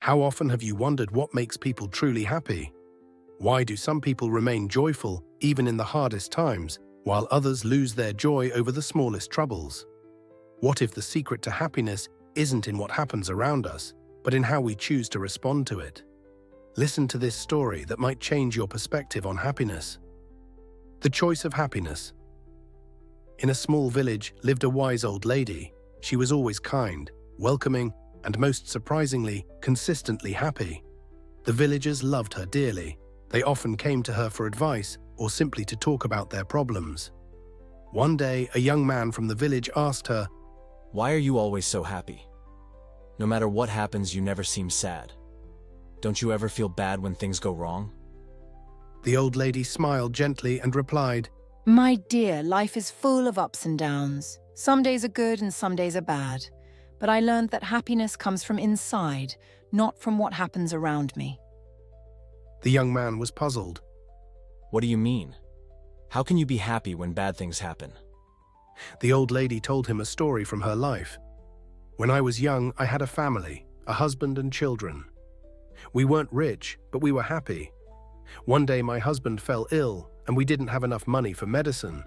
How often have you wondered what makes people truly happy? Why do some people remain joyful even in the hardest times, while others lose their joy over the smallest troubles? What if the secret to happiness isn't in what happens around us, but in how we choose to respond to it? Listen to this story that might change your perspective on happiness. The choice of happiness. In a small village lived a wise old lady. She was always kind, welcoming, and most surprisingly, consistently happy. The villagers loved her dearly. They often came to her for advice or simply to talk about their problems. One day, a young man from the village asked her, "Why are you always so happy? No matter what happens, you never seem sad. Don't you ever feel bad when things go wrong?" The old lady smiled gently and replied, My dear, life is full of ups and downs. Some days are good and some days are bad. But I learned that happiness comes from inside, not from what happens around me. The young man was puzzled. "What do you mean? How can you be happy when bad things happen?" The old lady told him a story from her life. When I was young, I had a family, a husband and children. We weren't rich, but we were happy. One day my husband fell ill and we didn't have enough money for medicine.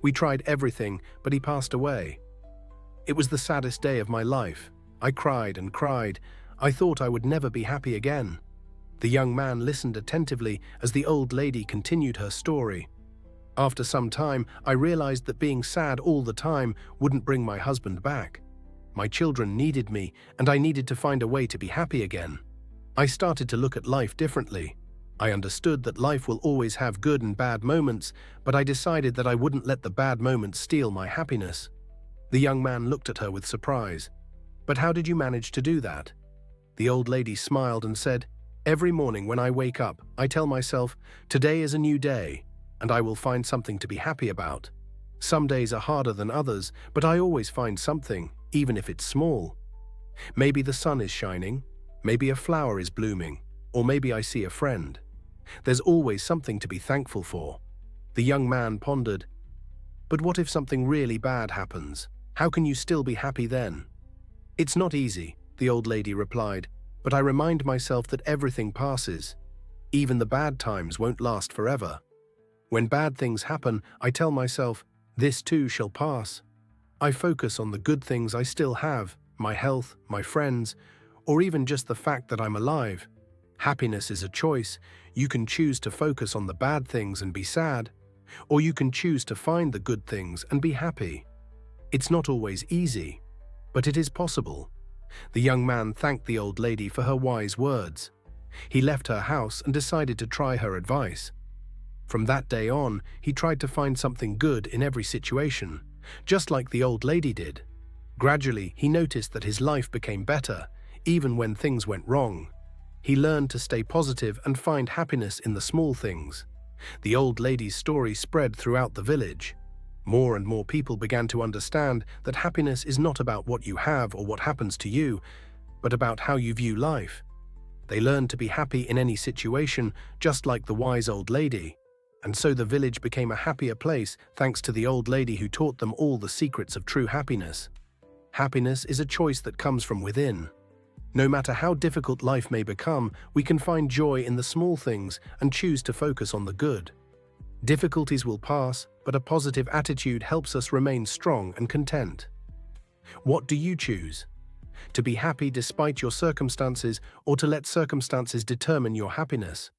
We tried everything, but he passed away. It was the saddest day of my life. I cried and cried. I thought I would never be happy again. The young man listened attentively as the old lady continued her story. After some time, I realized that being sad all the time wouldn't bring my husband back. My children needed me, and I needed to find a way to be happy again. I started to look at life differently. I understood that life will always have good and bad moments, but I decided that I wouldn't let the bad moments steal my happiness. The young man looked at her with surprise. "But how did you manage to do that?" The old lady smiled and said, "Every morning when I wake up, I tell myself, today is a new day, and I will find something to be happy about. Some days are harder than others, but I always find something, even if it's small. Maybe the sun is shining, maybe a flower is blooming, or maybe I see a friend. There's always something to be thankful for." The young man pondered, "But what if something really bad happens? How can you still be happy then?" "It's not easy," the old lady replied, "but I remind myself that everything passes. Even the bad times won't last forever. When bad things happen, I tell myself, this too shall pass. I focus on the good things I still have, my health, my friends, or even just the fact that I'm alive. Happiness is a choice. You can choose to focus on the bad things and be sad, or you can choose to find the good things and be happy. It's not always easy, but it is possible." The young man thanked the old lady for her wise words. He left her house and decided to try her advice. From that day on, he tried to find something good in every situation, just like the old lady did. Gradually, he noticed that his life became better, even when things went wrong. He learned to stay positive and find happiness in the small things. The old lady's story spread throughout the village. More and more people began to understand that happiness is not about what you have or what happens to you, but about how you view life. They learned to be happy in any situation, just like the wise old lady. And so the village became a happier place thanks to the old lady who taught them all the secrets of true happiness. Happiness is a choice that comes from within. No matter how difficult life may become, we can find joy in the small things and choose to focus on the good. Difficulties will pass, but a positive attitude helps us remain strong and content. What do you choose? To be happy despite your circumstances, or to let circumstances determine your happiness?